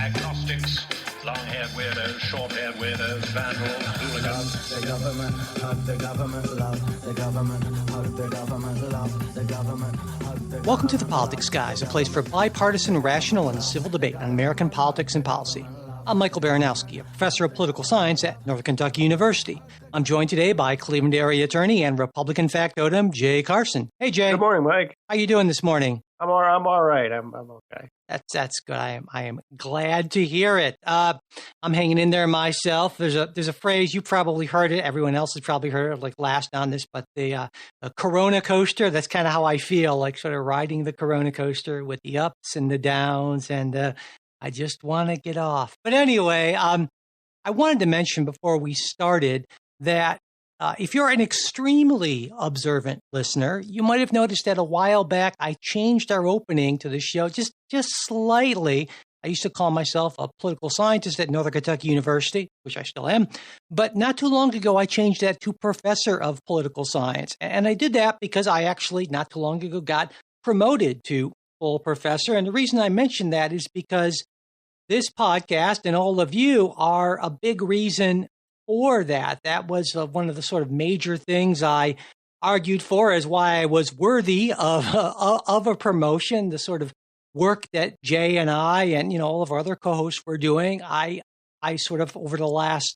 agnostics, long-haired weirdos, short-haired weirdos, vandals, hooligans. The government, hug the government, love the government, hug the government, love the government, hug the Welcome to The Politics Guys, a place for bipartisan, rational, and civil debate on American politics and policy. I'm Michael Baranowski, a professor of political science at Northern Kentucky University. I'm joined today by Cleveland area attorney and Republican factotum, Jay Carson. Hey, Jay. Good morning, Mike. How you doing this morning? I'm all right. I'm okay. That's good. I am glad to hear it. I'm hanging in there myself. There's a phrase, you probably heard it. Everyone else has probably heard it, like last on this, but the Corona coaster. That's kind of how I feel, like sort of riding the Corona coaster with the ups and the downs, and I just want to get off. But anyway, I wanted to mention before we started that if you're an extremely observant listener, you might have noticed that a while back I changed our opening to the show just slightly. I used to call myself a political scientist at Northern Kentucky University, which I still am. But not too long ago, I changed that to professor of political science. And I did that because I actually, not too long ago, got promoted to full professor. And the reason I mention that is because this podcast and all of you are a big reason for that. That was one of the sort of major things I argued for as why I was worthy of a promotion, the sort of work that Jay and I and, all of our other co-hosts were doing. I sort of over the last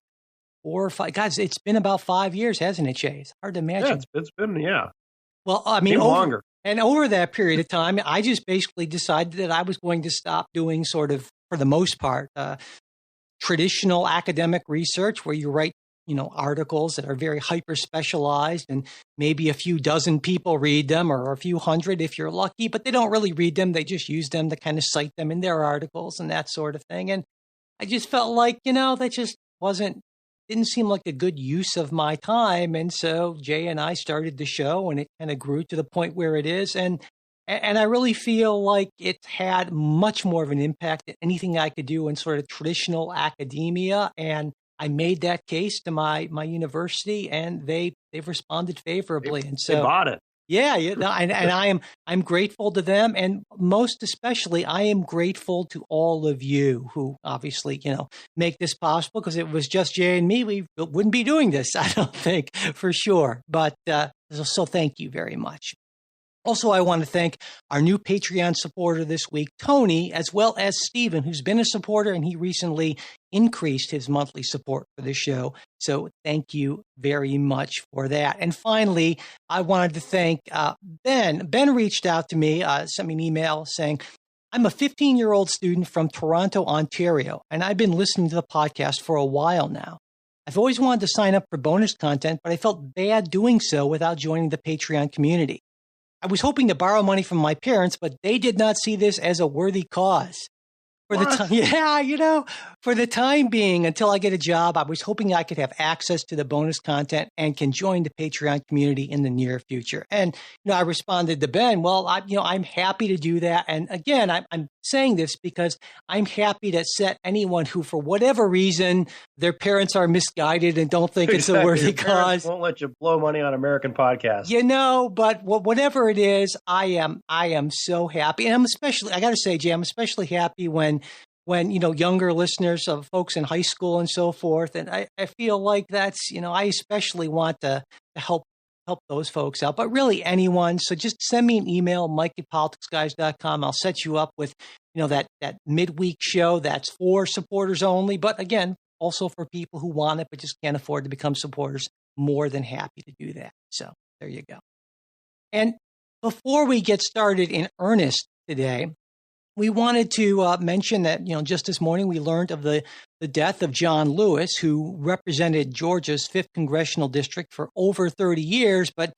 4 or 5, guys, it's been about 5 years, hasn't it, Jay? It's hard to imagine. Yeah, it's been, yeah. Well, I mean, longer. And over that period of time, I just basically decided that I was going to stop doing sort of, for the most part, traditional academic research where you write, articles that are very hyper specialized and maybe a few dozen people read them or a few hundred if you're lucky, but they don't really read them. They just use them to kind of cite them in their articles and that sort of thing. And I just felt like, that just didn't seem like a good use of my time. And so Jay and I started the show and it kind of grew to the point where it is. And I really feel like it had much more of an impact than anything I could do in sort of traditional academia. And I made that case to my university, and they've responded favorably. And so they bought it. Yeah, and I'm grateful to them, and most especially, I am grateful to all of you who obviously make this possible. Because if it was just Jay and me, we wouldn't be doing this, I don't think, for sure. But so thank you very much. Also, I want to thank our new Patreon supporter this week, Tony, as well as Stephen, who's been a supporter, and he recently increased his monthly support for the show. So thank you very much for that. And finally, I wanted to thank Ben. Ben reached out to me, sent me an email saying, I'm a 15-year-old student from Toronto, Ontario, and I've been listening to the podcast for a while now. I've always wanted to sign up for bonus content, but I felt bad doing so without joining the Patreon community. I was hoping to borrow money from my parents, but they did not see this as a worthy cause. For the time being, until I get a job, I was hoping I could have access to the bonus content and can join the Patreon community in the near future. And, I responded to Ben, well, I'm happy to do that. And again, I'm saying this because I'm happy to set anyone who, for whatever reason, their parents are misguided and don't think it's a worthy cause. Won't let you blow money on American podcasts. But whatever it is, I am so happy. And I got to say, Jay, I'm especially happy when younger listeners of folks in high school and so forth. And I feel like that's, I especially want to help those folks out, but really anyone. So just send me an email, mike@politicsguys.com. I'll set you up with, that midweek show that's for supporters only. But again, also for people who want it, but just can't afford to become supporters, more than happy to do that. So there you go. And before we get started in earnest today, we wanted to mention that, just this morning we learned of the death of John Lewis, who represented Georgia's 5th Congressional District for over 30 years, but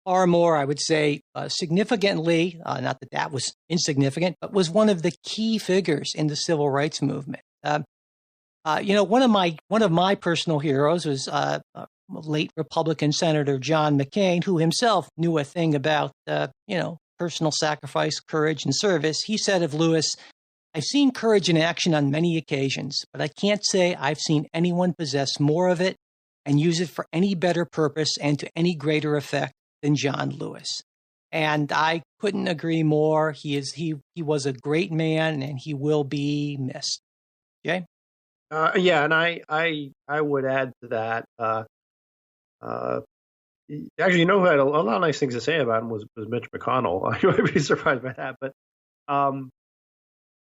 far more, I would say, significantly, not that was insignificant, but was one of the key figures in the civil rights movement. One of my personal heroes was late Republican Senator John McCain, who himself knew a thing about, personal sacrifice, courage, and service. He said of Lewis, I've seen courage in action on many occasions, but I can't say I've seen anyone possess more of it and use it for any better purpose and to any greater effect than John Lewis. And I couldn't agree more. He was a great man, and he will be missed. Jay? Yeah, and I would add to that. Uh, Actually, you know who had a lot of nice things to say about him was Mitch McConnell. You might be surprised by that, but um,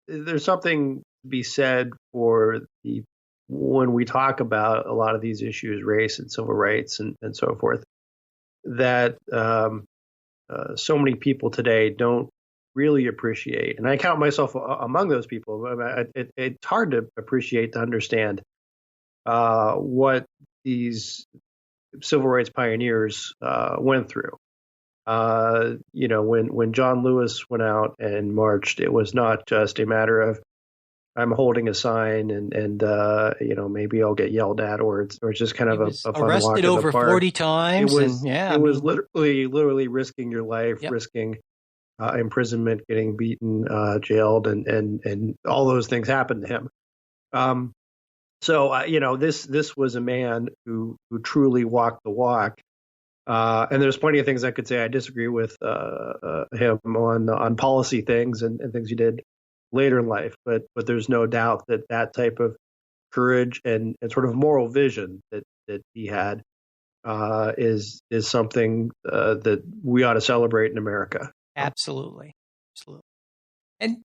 there's something to be said for the when we talk about a lot of these issues, race and civil rights and so forth, that so many people today don't really appreciate, and I count myself among those people. It's hard to appreciate, to understand what these civil rights pioneers went through. When John Lewis went out and marched, it was not just a matter of I'm holding a sign and maybe I'll get yelled at, or it's just kind of a fun walk arrested in over the park. 40 times. It was literally risking your life, Yep. risking imprisonment, getting beaten, jailed, and all those things happened to him. This was a man who truly walked the walk. And there's plenty of things I could say I disagree with him on policy things and things he did later in life, but there's no doubt that type of courage and sort of moral vision that he had is something that we ought to celebrate in America. Absolutely. And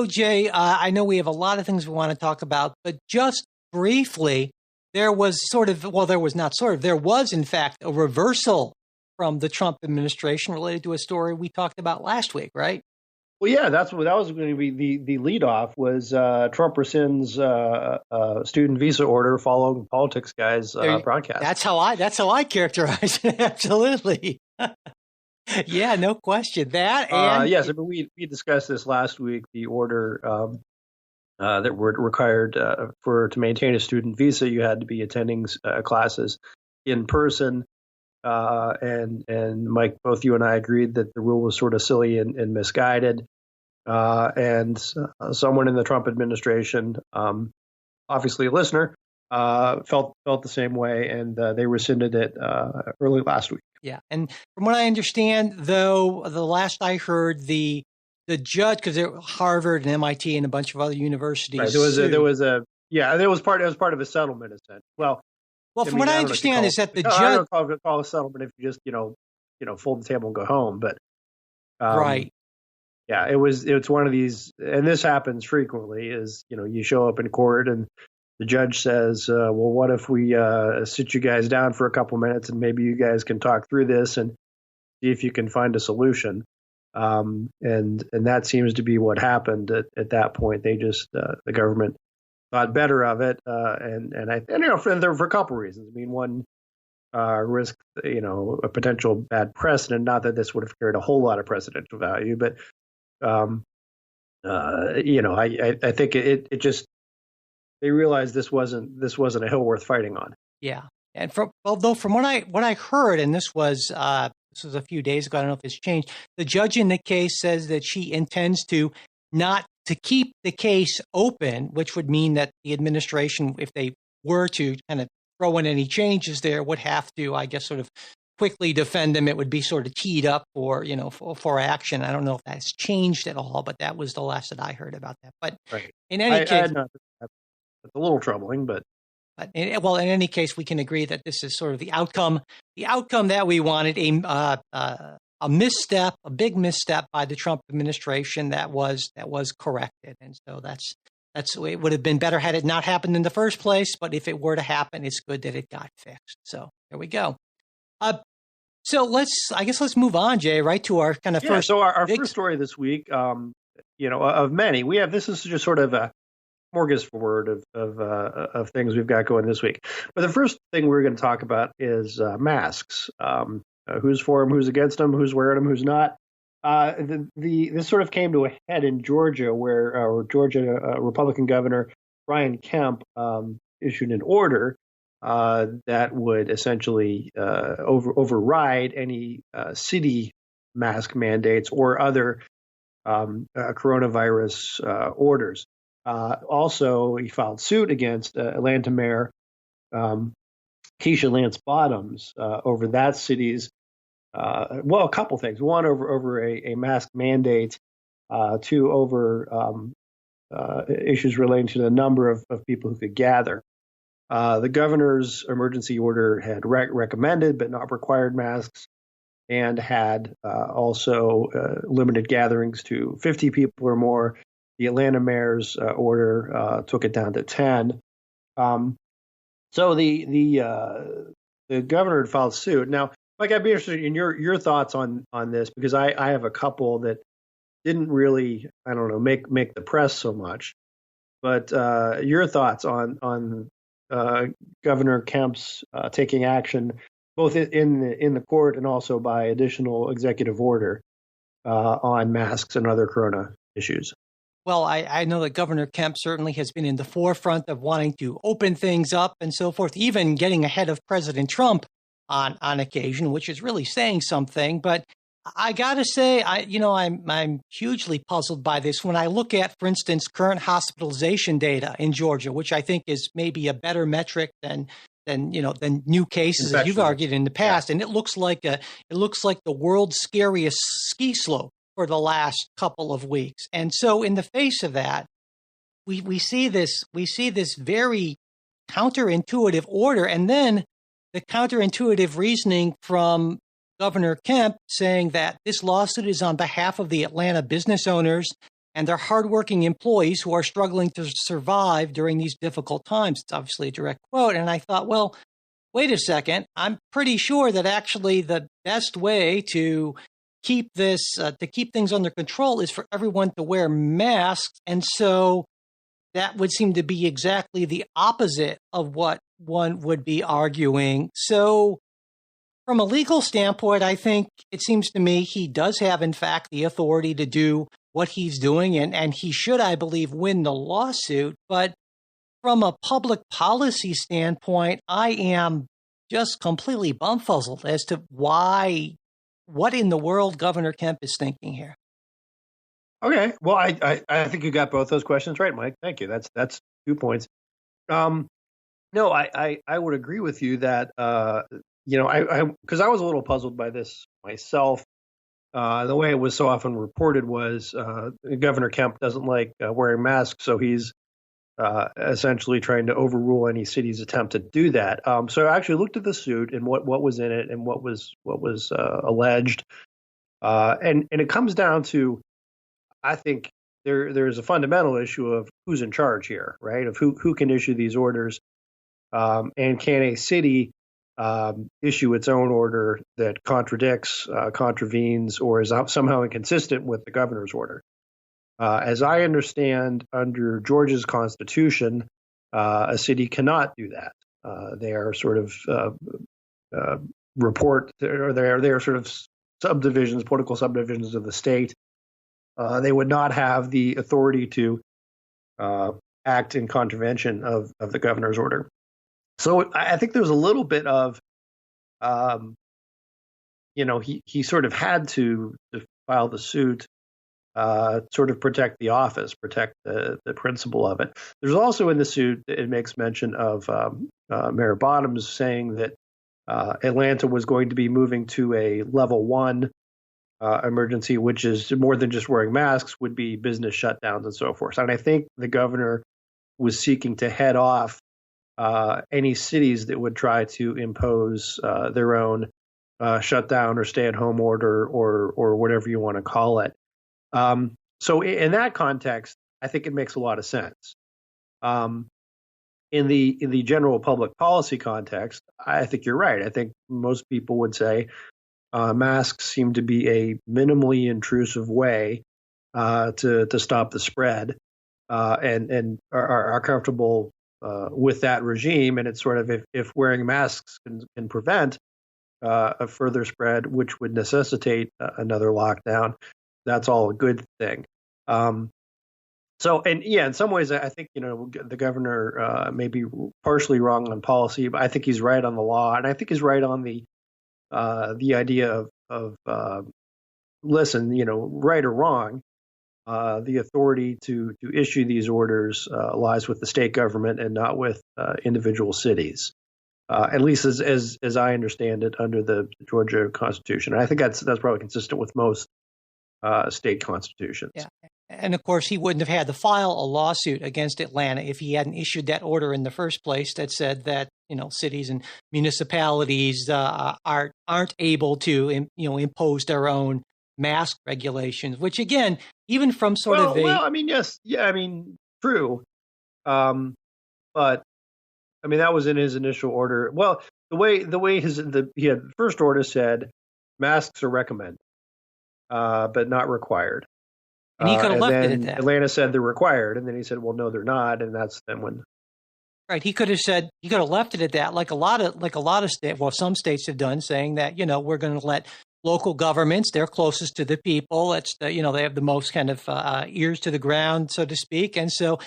Jay, I know we have a lot of things we want to talk about, but just briefly, there was in fact a reversal from the Trump administration related to a story we talked about last week, right? Well, yeah, that was going to be the leadoff was Trump rescinds student visa order following Politics Guys broadcast. That's how I characterize it. Absolutely. Yeah, no question. That and yes, I mean we discussed this last week. The order that were required to maintain a student visa, you had to be attending classes in person. And Mike, both you and I agreed that the rule was sort of silly and misguided. And someone in the Trump administration, obviously a listener, felt the same way, and they rescinded it early last week. Yeah, and from what I understand, though, the last I heard, the judge, because Harvard and MIT and a bunch of other universities, right, there was part of a settlement, essentially. Well, from what I understand is that the judge, I don't call it a settlement if you just fold the table and go home, but right. Yeah, it's one of these, and this happens frequently. Is you show up in court and the judge says, "Well, what if we sit you guys down for a couple minutes and maybe you guys can talk through this and see if you can find a solution." And that seems to be what happened at that point. They just the government thought better of it, for a couple reasons. I mean, one, risk a potential bad precedent. Not that this would have carried a whole lot of precedential value, but I think it just they realized this wasn't a hill worth fighting on. Yeah, and from what I heard, and this was a few days ago. I don't know if it's changed. The judge in the case says that she intends to not to keep the case open, which would mean that the administration, if they were to kind of throw in any changes there, would have to, I guess, sort of quickly defend them. It would be sort of teed up for action. I don't know if that's changed at all, but that was the last that I heard about that. But right. In any case, it's a little troubling, but in any case, we can agree that this is sort of the outcome that we wanted. A misstep, a big misstep by the Trump administration that was corrected, and so that's it would have been better had it not happened in the first place. But if it were to happen, it's good that it got fixed. So there we go. So let's move on, Jay, right to our kind of first. So our first story this week, of many, this is just sort of a smorgasbord of things we've got going this week. But the first thing we're going to talk about is masks. Who's for them, who's against them, who's wearing them, who's not. This sort of came to a head in Georgia, where Republican Governor Brian Kemp issued an order that would essentially override any city mask mandates or other coronavirus orders. Also, he filed suit against Atlanta Mayor Keisha Lance Bottoms over that city's a couple things. One, over a mask mandate. Two, over issues relating to the number of people who could gather. The governor's emergency order had recommended but not required masks, and had also limited gatherings to 50 people or more. The Atlanta mayor's order took it down to 10. So the governor had filed suit. Now, Mike, I'd be interested in your thoughts on this, because I have a couple that didn't really, I don't know, make the press so much. But your thoughts on Governor Kemp's taking action, both in the court and also by additional executive order on masks and other corona issues. Well, I know that Governor Kemp certainly has been in the forefront of wanting to open things up and so forth, even getting ahead of President Trump on occasion, which is really saying something. But I got to say, I'm hugely puzzled by this when I look at, for instance, current hospitalization data in Georgia, which I think is maybe a better metric than new cases, as you've argued in the past. Yeah. And it looks like the world's scariest ski slope for the last couple of weeks. And so in the face of that, we see this very counterintuitive order, and then the counterintuitive reasoning from Governor Kemp saying that this lawsuit is on behalf of the Atlanta business owners and their hardworking employees who are struggling to survive during these difficult times. It's obviously a direct quote. And I thought, well, wait a second. I'm pretty sure that actually the best way to keep things under control is for everyone to wear masks. And so that would seem to be exactly the opposite of what one would be arguing. So from a legal standpoint, I think it seems to me he does have, in fact, the authority to do what he's doing, and he should, I believe, win the lawsuit. But from a public policy standpoint, I am just completely bumfuzzled as to what in the world Governor Kemp is thinking here. Okay, well, I think you got both those questions right, Mike. Thank you. That's 2 points. No, I would agree with you that because I was a little puzzled by this myself. The way it was so often reported was Governor Kemp doesn't like wearing masks, so he's essentially trying to overrule any city's attempt to do that. So I actually looked at the suit and what was in it and what was alleged, and it comes down to, I think there's a fundamental issue of who's in charge here, right? Of who can issue these orders, and can a city issue its own order that contradicts, contravenes, or is somehow inconsistent with the governor's order. As I understand, under Georgia's constitution, a city cannot do that. They are sort of they're sort of subdivisions, political subdivisions of the state. They would not have the authority to act in contravention of the governor's order. So I think there's a little bit of, he sort of had to file the suit, sort of protect the office, protect the principle of it. There's also in the suit, it makes mention of Mayor Bottoms saying that Atlanta was going to be moving to a level 1 emergency, which is more than just wearing masks, would be business shutdowns and so forth. And I think the governor was seeking to head off any cities that would try to impose their own shutdown or stay-at-home order or whatever you want to call it. So in that context, I think it makes a lot of sense. In the general public policy context, I think you're right. I think most people would say masks seem to be a minimally intrusive way to stop the spread, and are comfortable with that regime. And it's sort of if wearing masks can prevent a further spread, which would necessitate another lockdown, that's all a good thing. In some ways, I think the governor may be partially wrong on policy, but I think he's right on the law, and I think he's right on the idea of listen, right or wrong, the authority to issue these orders lies with the state government and not with individual cities, at least as I understand it under the Georgia Constitution. And I think that's probably consistent with most state constitutions. Yeah. And of course, he wouldn't have had to file a lawsuit against Atlanta if he hadn't issued that order in the first place that said that, cities and municipalities aren't able to, impose their own mask regulations, which again, even from sort of yes. Yeah, true. But that was in his initial order. Well, the way he had first order said masks are recommended, but not required. And he could have left it at that. Atlanta said they're required, and then he said, "Well, no, they're not," and that's then when. Right, he could have left it at that, like a lot of states. Well, some states have done, saying that we're going to let local governments, they're closest to the people. They have the most kind of ears to the ground, so to speak, and so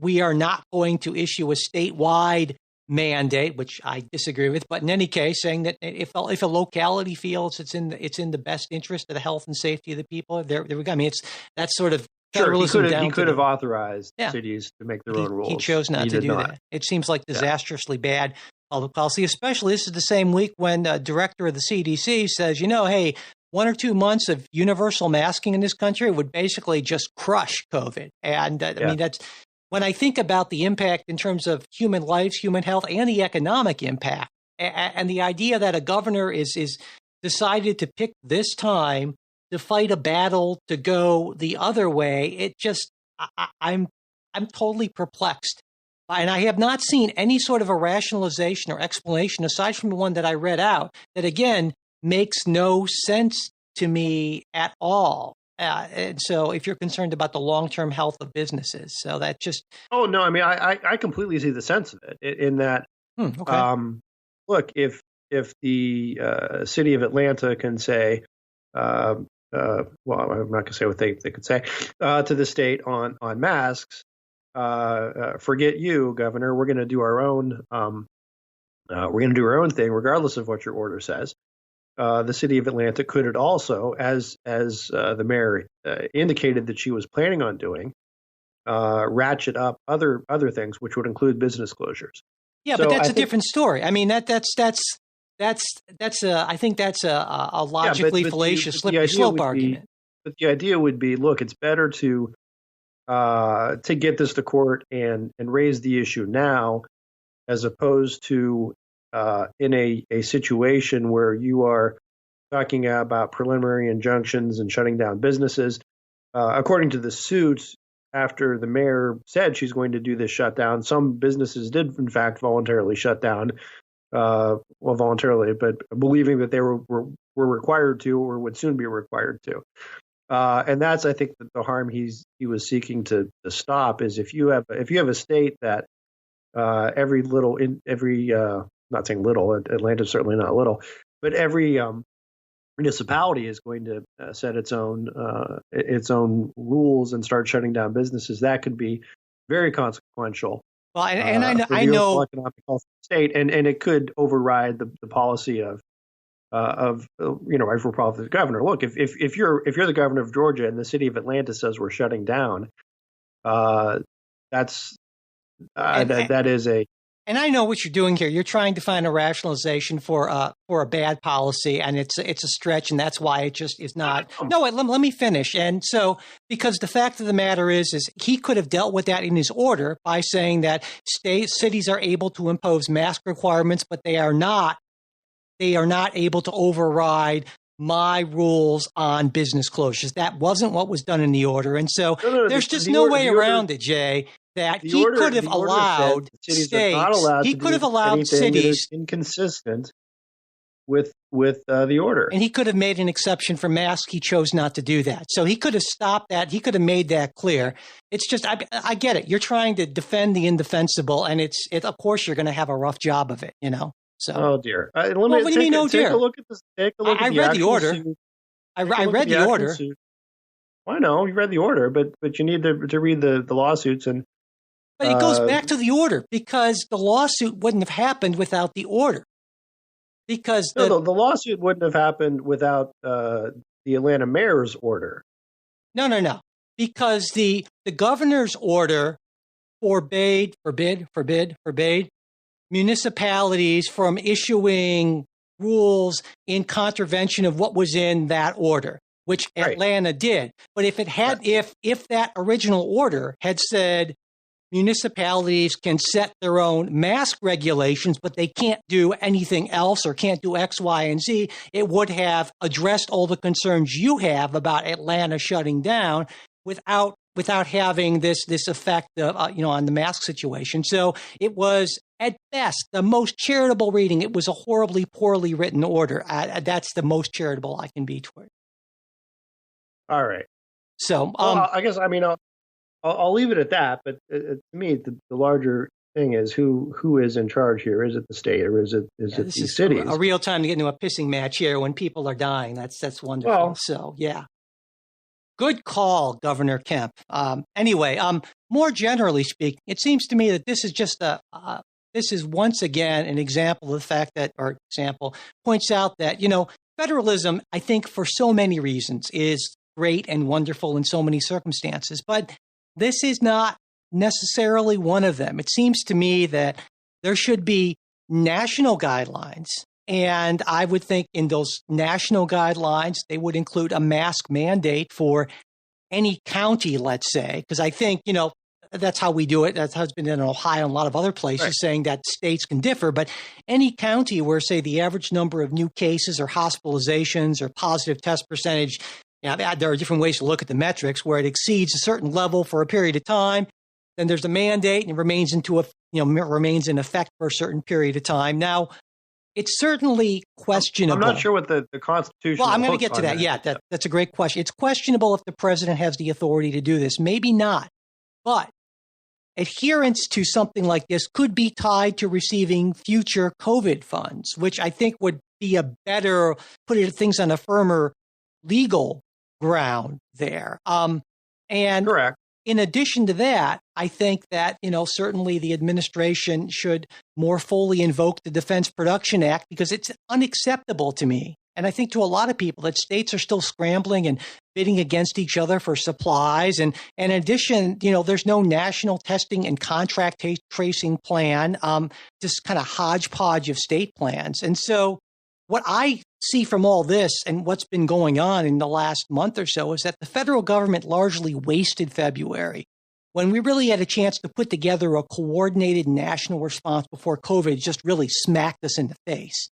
we are not going to issue a statewide mandate, which I disagree with. But in any case, saying that if a locality feels it's in the best interest of the health and safety of the people, there we go. That's sort of federalism. Sure, he could have authorized cities to make their own rules. He chose not to do that. It seems like disastrously bad public policy, especially this is the same week when director of the CDC says, hey, 1 or 2 months of universal masking in this country would basically just crush COVID. And that's when I think about the impact in terms of human lives, human health, and the economic impact, and the idea that a governor is decided to pick this time to fight a battle to go the other way, it just I'm totally perplexed. And I have not seen any sort of a rationalization or explanation, aside from the one that I read out, that again makes no sense to me at all. And so if you're concerned about the long-term health of businesses, so that just... Oh, no, I completely see the sense of it in that, look, if the city of Atlanta can say, well, I'm not going to say what they could say to the state on masks, forget you, Governor, we're going to do our own, thing, regardless of what your order says. The city of Atlanta could it also, as the mayor indicated that she was planning on doing, ratchet up other things, which would include business closures. Yeah, so but that's a different story. I think that's a logically fallacious slippery slope argument. But the idea would be, look, it's better to get this to court and raise the issue now, as opposed to in a situation where you are talking about preliminary injunctions and shutting down businesses. According to the suits, after the mayor said she's going to do this shutdown, some businesses did, in fact, voluntarily shut down. Voluntarily, but believing that they were required to or would soon be required to. And that's, I think, the harm he was seeking to stop is if you have a state that not saying little, Atlanta's certainly not little, but every municipality is going to set its own rules and start shutting down businesses. That could be very consequential. Well, and I know economic health of the state, and it could override the policy of rightful policy of the governor. Look, if you're the governor of Georgia and the city of Atlanta says we're shutting down, that is a. And I know what you're doing here. You're trying to find a rationalization for a bad policy, and it's a stretch, and that's why it just is not. No, let me finish. And so, because the fact of the matter is he could have dealt with that in his order by saying that cities are able to impose mask requirements, but they are not able to override my rules on business closures. That wasn't what was done in the order, and so there's just no way around it, Jay. That he could have allowed states. He could have allowed cities inconsistent with the order, and he could have made an exception for masks. He chose not to do that, so he could have stopped that. He could have made that clear. It's just I get it. You're trying to defend the indefensible, and it's of course you're going to have a rough job of it. So. Oh dear. What do you mean, oh dear? Take a look at this. Take a look. I read the order. I read the order. I know you read the order, but you need to read the lawsuits and. But it goes back to the order because the lawsuit wouldn't have happened without the order. Because the lawsuit wouldn't have happened without the Atlanta mayor's order. No. Because the governor's order forbade municipalities from issuing rules in contravention of what was in that order. which Right. Atlanta did. But if it had, if that original order had said municipalities can set their own mask regulations, but they can't do anything else or can't do X, Y, and Z, it would have addressed all the concerns you have about Atlanta shutting down without having this effect of, on the mask situation. So it was at best the most charitable reading. It was a horribly poorly written order. That's the most charitable I can be toward. All right. So I guess I'll leave it at that. But to me, the larger thing is who is in charge here? Is it the state or is it these cities? A real time to get into a pissing match here when people are dying. That's wonderful. Well, so yeah. Good call, Governor Kemp. Anyway, more generally speaking, it seems to me that this is just this is once again an example of the fact that, or example points out that, federalism, I think for so many reasons is great and wonderful in so many circumstances, but this is not necessarily one of them. It seems to me that there should be national guidelines. And I would think in those national guidelines, they would include a mask mandate for any county, let's say, because I think, that's how we do it. That's how it's been in Ohio and a lot of other places, right, saying that states can differ. But any county where, say, the average number of new cases or hospitalizations or positive test percentage, there are different ways to look at the metrics, where it exceeds a certain level for a period of time, then there's a mandate and it remains remains in effect for a certain period of time. Now, it's certainly questionable. I'm not sure what the Constitution. Well, I'm going to get to that. Yeah, that's a great question. It's questionable if the president has the authority to do this. Maybe not. But adherence to something like this could be tied to receiving future COVID funds, which I think would be a better, putting things on a firmer legal ground there. And correct. In addition to that, I think that, certainly the administration should more fully invoke the Defense Production Act, because it's unacceptable to me, and I think to a lot of people, that states are still scrambling and bidding against each other for supplies. And in addition, there's no national testing and contract tracing plan, just kind of hodgepodge of state plans. And so what I see from all this and what's been going on in the last month or so is that the federal government largely wasted February, when we really had a chance to put together a coordinated national response before COVID just really smacked us in the face.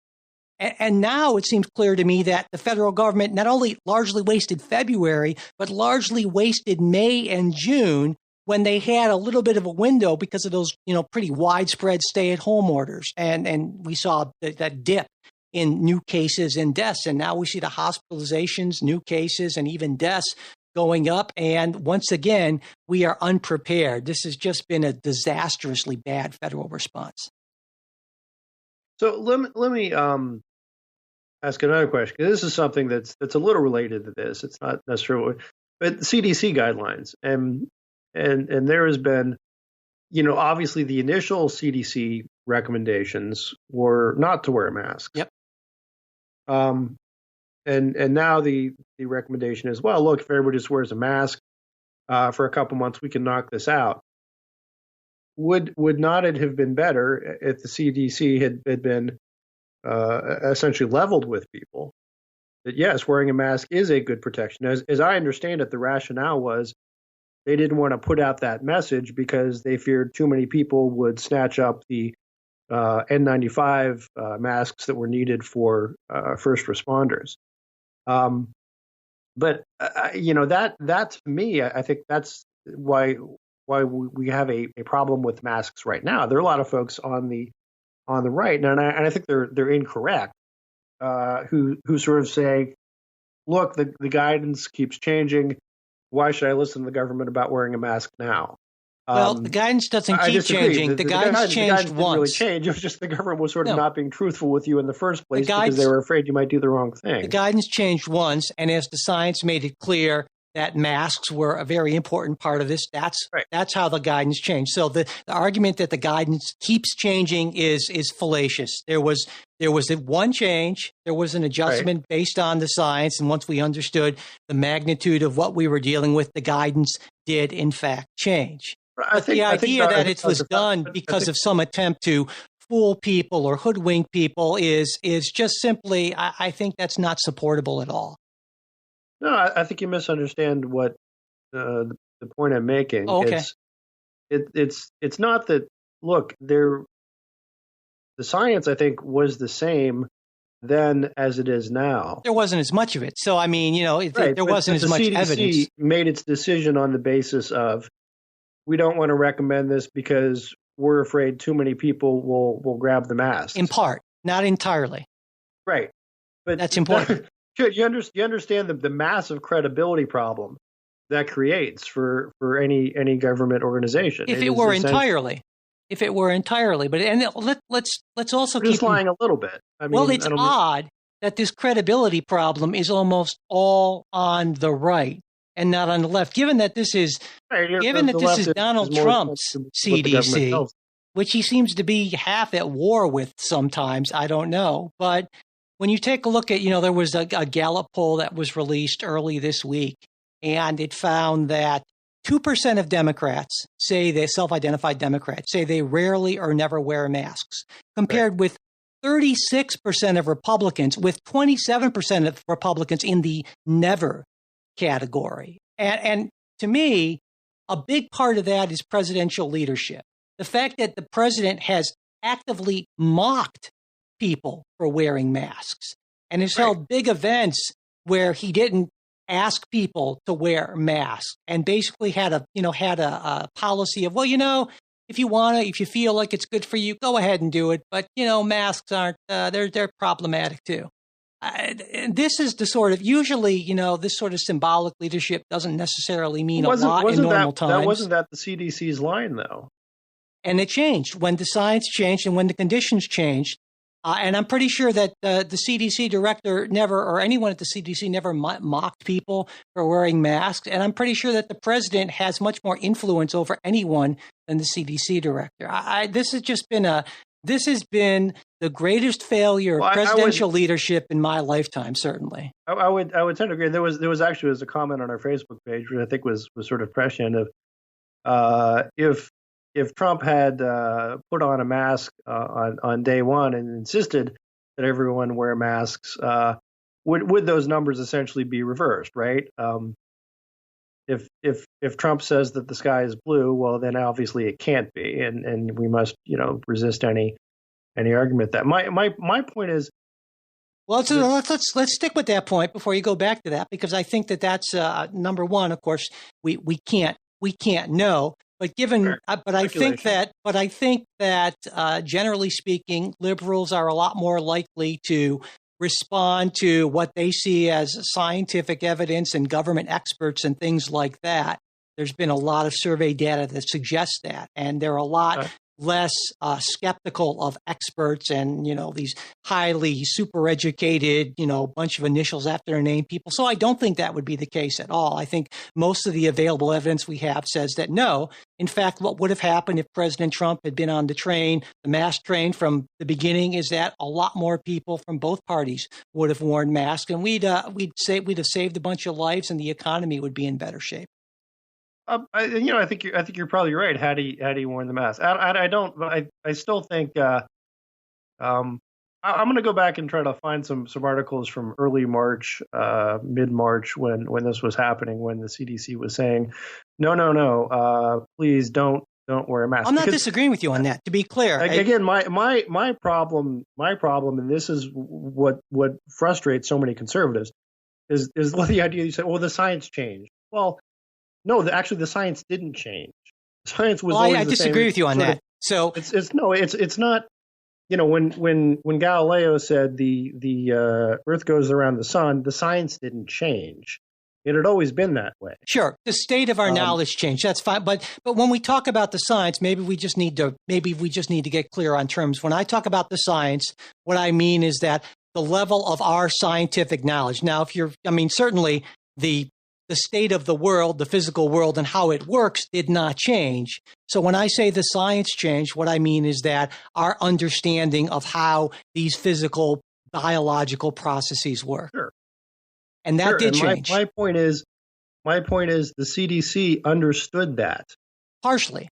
And now it seems clear to me that the federal government not only largely wasted February, but largely wasted May and June, when they had a little bit of a window because of those, pretty widespread stay-at-home orders. And we saw that dip in new cases and deaths. And now we see the hospitalizations, new cases, and even deaths going up. And once again, we are unprepared. This has just been a disastrously bad federal response. So let me ask another question, because this is something that's a little related to this. It's not necessarily, but CDC guidelines, and there has been, obviously the initial CDC recommendations were not to wear a mask. Yep. And now the recommendation is, well, look, if everybody just wears a mask for a couple months, we can knock this out. Would not it have been better if the CDC had been essentially leveled with people that, yes, wearing a mask is a good protection? As I understand it, the rationale was they didn't want to put out that message because they feared too many people would snatch up the N95 masks that were needed for first responders. But that to me, I think that's why we have a problem with masks right now. There are a lot of folks on the right, and I think they're incorrect, who sort of say, look, the guidance keeps changing. Why should I listen to the government about wearing a mask now? Well, the guidance doesn't keep changing. The guidance changed once. Didn't really change. It was just the government was sort of not being truthful with you in the first place because they were afraid you might do the wrong thing. The guidance changed once, and as the science made it clear that masks were a very important part of this, that's how the guidance changed. So the argument that the guidance keeps changing is fallacious. There was one change. There was an adjustment based on the science, and once we understood the magnitude of what we were dealing with, the guidance did in fact change. But the idea that it was done because of some attempt to fool people or hoodwink people is just simply, I think that's not supportable at all. No, I think you misunderstand what the point I'm making. Oh, okay. It's not that. Look, the science I think was the same then as it is now. There wasn't as much of it. So, I mean, Right, there but wasn't as the much CDC evidence. made its decision on the basis of we don't want to recommend this because we're afraid too many people will grab the masks. In part, not entirely. Right, but That's important. You understand the massive credibility problem that creates for any government organization. If it were entirely, but let's also just keep lying a little bit. I mean, well, it's odd that this credibility problem is almost all on the right and not on the left. Given that this is Donald Trump's CDC, which he seems to be half at war with sometimes. I don't know, but when you take a look at, there was a Gallup poll that was released early this week, and it found that 2% of Democrats self-identified Democrats say they rarely or never wear masks, compared with 36% of Republicans, with 27% of Republicans in the never category. And to me, a big part of that is presidential leadership. The fact that the president has actively mocked people for wearing masks and has held big events where he didn't ask people to wear masks and basically had a policy of, if you feel like it's good for you, go ahead and do it. But, masks aren't, they're problematic too. This is the sort of, usually, this sort of symbolic leadership doesn't necessarily mean a lot in normal times. Wasn't that the CDC's line though? And it changed when the science changed and when the conditions changed. And I'm pretty sure that the CDC director never, or anyone at the CDC never mocked people for wearing masks. And I'm pretty sure that the president has much more influence over anyone than the CDC director. This has been the greatest failure of presidential leadership in my lifetime, certainly. I would tend to agree. There was actually a comment on our Facebook page, which I think was sort of prescient of if Trump had put on a mask on day one and insisted that everyone wear masks, would those numbers essentially be reversed, right? If Trump says that the sky is blue, well, then obviously it can't be, and we must resist any argument that my point is. Well, let's stick with that point before you go back to that, because I think that's number one. Of course, we can't know. But I think that generally speaking, liberals are a lot more likely to respond to what they see as scientific evidence and government experts and things like that. There's been a lot of survey data that suggests that, and they're a lot less skeptical of experts and, these highly super educated, bunch of initials after their name people. So I don't think that would be the case at all. I think most of the available evidence we have says that no. In fact, what would have happened if President Trump had been on the mask train from the beginning, is that a lot more people from both parties would have worn masks, and we'd have saved a bunch of lives, and the economy would be in better shape. I think you're probably right. Had he worn the mask, I still think. I'm going to go back and try to find some articles from early March, mid March, when this was happening, when the CDC was saying, no, please don't wear a mask. I'm not disagreeing with you on that. To be clear, again, my problem, and this is what frustrates so many conservatives, is the idea you said, well, the science changed. Well. No, actually, the science didn't change. Science was always the same. I disagree with you on that. So it's not. When Galileo said the Earth goes around the sun, the science didn't change. It had always been that way. Sure, the state of our knowledge changed. That's fine. But when we talk about the science, maybe we just need to get clear on terms. When I talk about the science, what I mean is that the level of our scientific knowledge. Now, certainly the state of the world, the physical world, and how it works did not change. So when I say the science changed, what I mean is that our understanding of how these physical, biological processes work. Sure. And that did change. My point is the CDC understood that. Partially.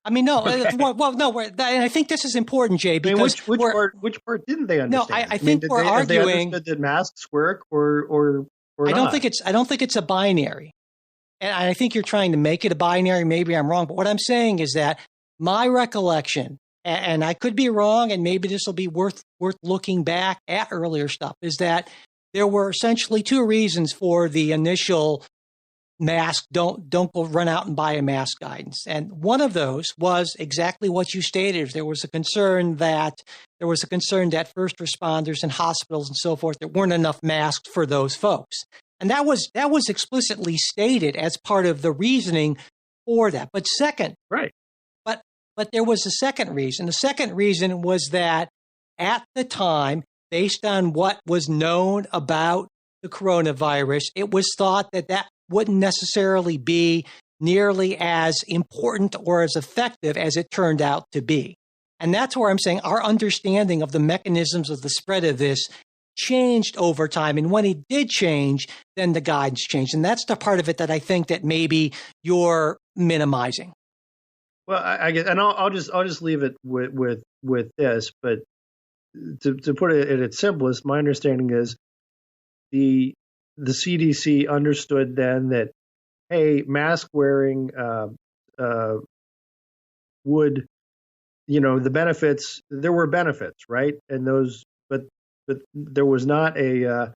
No. Okay. No. And I think this is important, Jay, because which part didn't they understand? No, I think we're arguing. They understood that masks work, or or I not? don't think it's a binary. And I think you're trying to make it a binary. Maybe I'm wrong. But what I'm saying is that my recollection, and I could be wrong, and maybe this will be worth looking back at earlier stuff, is that there were essentially two reasons for the initial mask, don't go run out and buy a mask guidance. And one of those was exactly what you stated. There was a concern that first responders and hospitals and so forth, there weren't enough masks for those folks. And that was explicitly stated as part of the reasoning for that. But second, Right. But there was a second reason. The second reason was that at the time, based on what was known about the coronavirus, it was thought that wouldn't necessarily be nearly as important or as effective as it turned out to be. And that's where I'm saying our understanding of the mechanisms of the spread of this changed over time. And when it did change, then the guidance changed. And that's the part of it that I think that maybe you're minimizing. Well, I guess, and I'll just leave it with this. But to put it at its simplest, my understanding is the CDC understood then that, hey, mask wearing would, the benefits. There were benefits, right? And those, but there was not there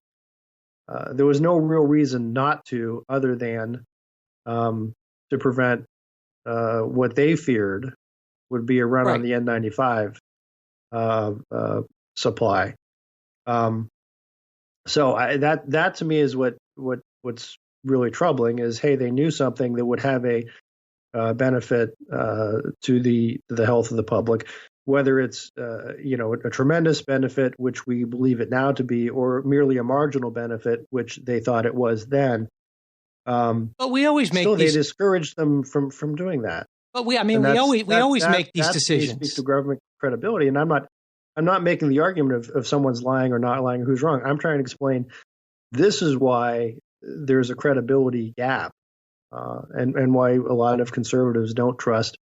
was no real reason not to, other than to prevent what they feared would be a run on the N95 supply. So that to me is what's really troubling is, hey, they knew something that would have a benefit to the health of the public, whether it's a tremendous benefit, which we believe it now to be, or merely a marginal benefit, which they thought it was then. But we always make they discouraged them from doing that. But we always make these decisions. Speaks to government credibility, and I'm not making the argument of someone's lying or not lying, or who's wrong. I'm trying to explain this is why there's a credibility gap, and why a lot of conservatives don't trust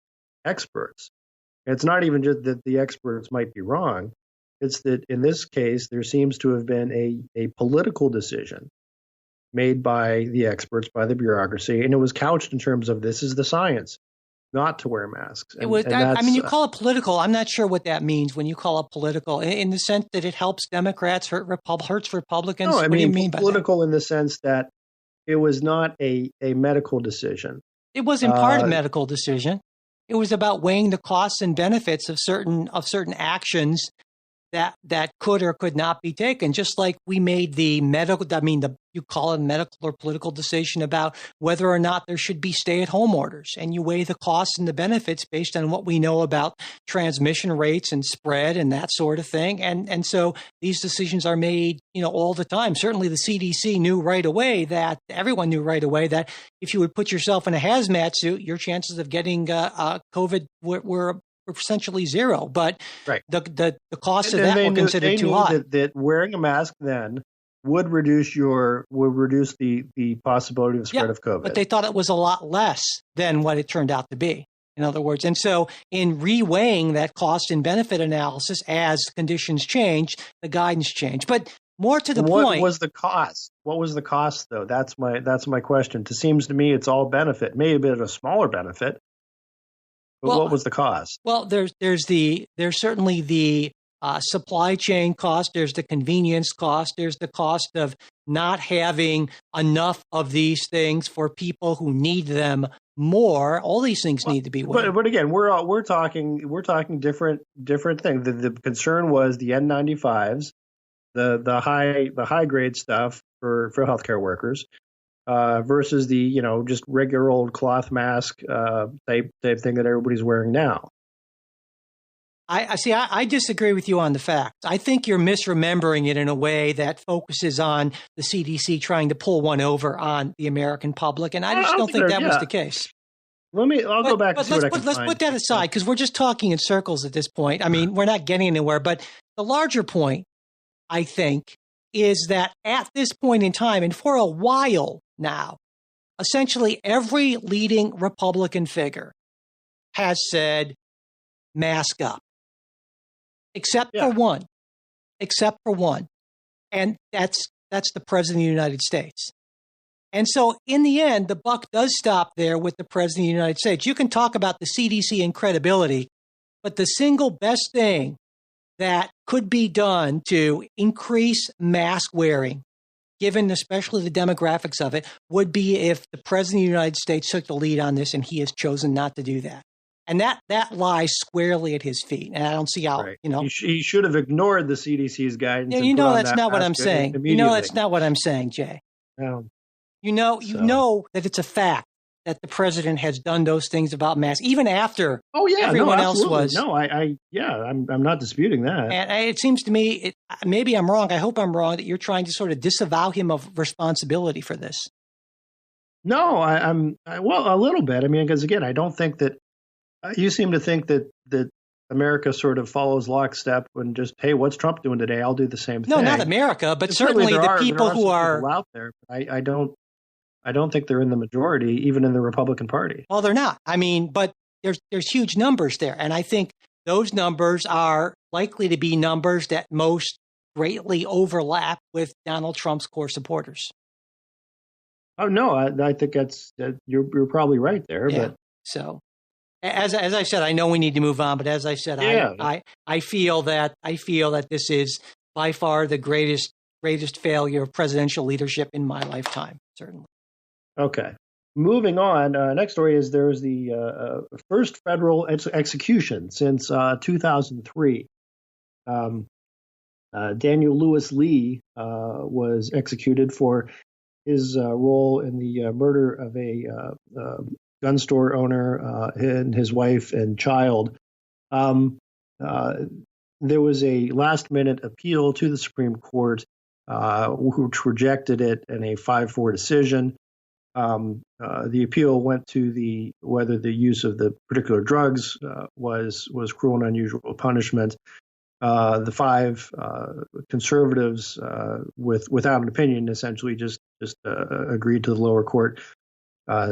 experts. And it's not even just that the experts might be wrong. It's that in this case, there seems to have been a political decision made by the experts, by the bureaucracy, and it was couched in terms of this is the science, not to wear masks. It was. I mean, you call it political. I'm not sure what that means when you call it political, in the sense that it helps Democrats, hurts Republicans. No, what do you mean by political that? In the sense that it was not a medical decision. It was in part a medical decision. It was about weighing the costs and benefits of certain actions that could or could not be taken. Just like we made the medical, you call it a medical or political decision about whether or not there should be stay-at-home orders, and you weigh the costs and the benefits based on what we know about transmission rates and spread and that sort of thing. And so these decisions are made, all the time. Certainly the CDC knew right away that everyone knew right away that if you would put yourself in a hazmat suit, your chances of getting COVID were essentially zero, but the cost of that were considered too high. That wearing a mask then would reduce the possibility of spread of COVID. But they thought it was a lot less than what it turned out to be. In other words, and so in reweighing that cost and benefit analysis as conditions changed, the guidance changed. But more to the point, what was the cost? What was the cost, though? That's my question. It seems to me it's all benefit, maybe a bit of a smaller benefit. But what was the cost? Well, there's certainly the supply chain cost. There's the convenience cost. There's the cost of not having enough of these things for people who need them more. All these things need to be weighed. But again, we're talking different things. The concern was the N95s, the high grade stuff for healthcare workers. Versus the just regular old cloth mask type thing that everybody's wearing now. I disagree with you on the facts. I think you're misremembering it in a way that focuses on the CDC trying to pull one over on the American public, and I just don't think that was the case. I'll go back and see what I can find. Let's put that aside, because we're just talking in circles at this point. I mean, we're not getting anywhere. But the larger point, I think, is that at this point in time, and for a while now, essentially every leading Republican figure has said, mask up, except for one. And that's That's the president of the United States. And so in the end, the buck does stop there with the president of the United States. You can talk about the CDC and credibility, but the single best thing that could be done to increase mask wearing, given especially the demographics of it, would be if the president of the United States took the lead on this, and he has chosen not to do that. And that lies squarely at his feet. And I don't see how, Right. He should have ignored the CDC's guidance. Yeah, and put on that's that not what I'm mask saying. immediately. That's not what I'm saying, Jay. No. You know that it's a fact that the president has done those things about masks, even after everyone else was. No, I'm not disputing that. And it seems to me, maybe I'm wrong. I hope I'm wrong, that you're trying to sort of disavow him of responsibility for this. No, I'm a little bit. I mean, because again, I don't think that you seem to think that America sort of follows lockstep and just, hey, what's Trump doing today? I'll do the same thing. No, not America, but certainly the people who are out there. I don't think they're in the majority, even in the Republican Party. Well, they're not. I mean, but there's huge numbers there, and I think those numbers are likely to be numbers that most greatly overlap with Donald Trump's core supporters. Oh no, I think you're probably right there. Yeah. But so, as I said, I know we need to move on, but as I said, I feel that this is by far the greatest failure of presidential leadership in my lifetime, certainly. Okay. Moving on, next story is there's the first federal execution since 2003. Daniel Lewis Lee was executed for his role in the murder of a gun store owner and his wife and child. There was a last-minute appeal to the Supreme Court, which rejected it in a 5-4 decision. The appeal went to whether the use of the particular drugs was cruel and unusual punishment. The 5 conservatives, without an opinion, essentially just agreed to the lower court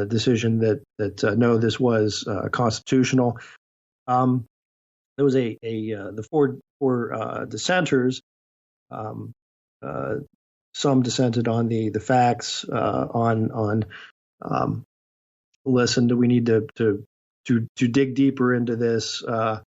decision that no, this was constitutional. There was the four dissenters. Some dissented on the facts, listen, do we need to dig deeper into this, sort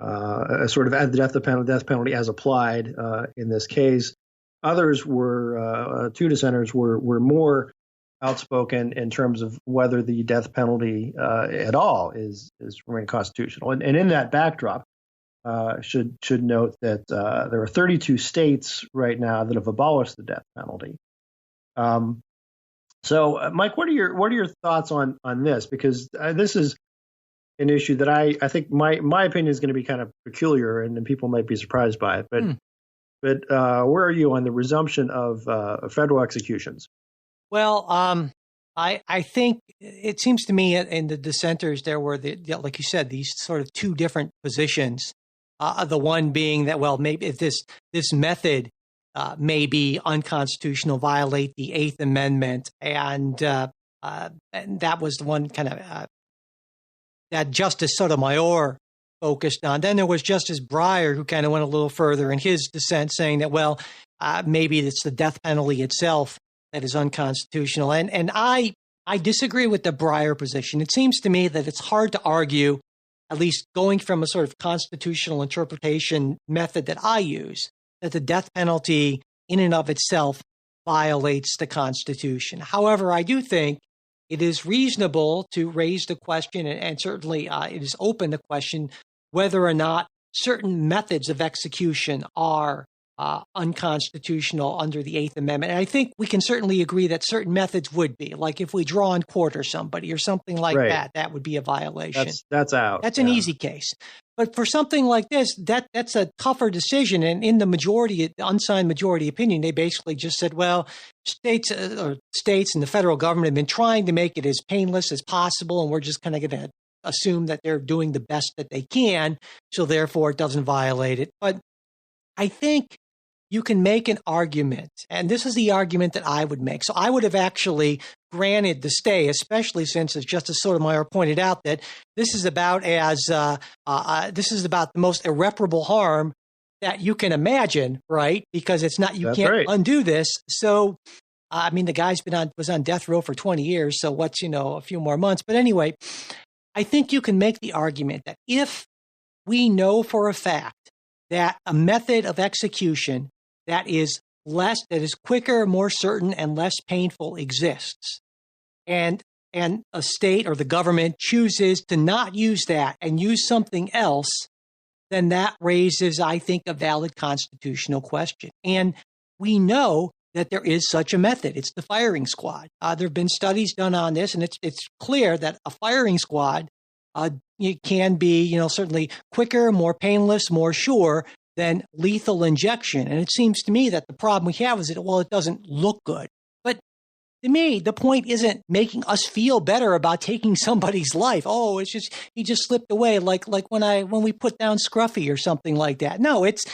of at the death penalty as applied in this case. Others were, 2 dissenters were more outspoken in terms of whether the death penalty at all is remain constitutional. And in that backdrop, should note that there are 32 states right now that have abolished the death penalty. So, Mike, what are your thoughts on this? Because this is an issue that I think my opinion is going to be kind of peculiar, and people might be surprised by it. But where are you on the resumption of federal executions? Well, I think it seems to me in the dissenters there were like you said, these sort of 2 different positions. The one being that, well, maybe if this method may be unconstitutional, violate the 8th Amendment, and that was the one kind of that Justice Sotomayor focused on. Then there was Justice Breyer, who kind of went a little further in his dissent, saying that, well, maybe it's the death penalty itself that is unconstitutional. And I disagree with the Breyer position. It seems to me that it's hard to argue, at least going from a sort of constitutional interpretation method that I use, that the death penalty in and of itself violates the Constitution. However, I do think it is reasonable to raise the question, and certainly it is open to question whether or not certain methods of execution are unconstitutional under the 8th Amendment. And I think we can certainly agree that certain methods would be, like if we draw and quarter somebody or something like that would be a violation. That's out. That's an easy case. But for something like this, that's a tougher decision. And in the unsigned majority opinion, they basically just said, well, states and the federal government have been trying to make it as painless as possible, and we're just kind of going to assume that they're doing the best that they can, so therefore it doesn't violate it. But I think you can make an argument, and this is the argument that I would make. So I would have actually granted the stay, especially since, as Justice Sotomayor pointed out, that this is about the most irreparable harm that you can imagine, right? Because it's not, you That's can't right. undo this. So, I mean, the guy's was on death row for 20 years. So what's, a few more months. But anyway, I think you can make the argument that if we know for a fact that a method of execution that is quicker, more certain, and less painful exists, and a state or the government chooses to not use that and use something else, then that raises, I think, a valid constitutional question. And we know that there is such a method. It's the firing squad. There have been studies done on this, and it's clear that a firing squad it can be, certainly quicker, more painless, more sure than lethal injection. And it seems to me that the problem we have is that, well, it doesn't look good. But to me, the point isn't making us feel better about taking somebody's life. Oh, it's just he just slipped away, like when we put down Scruffy or something like that. No, it's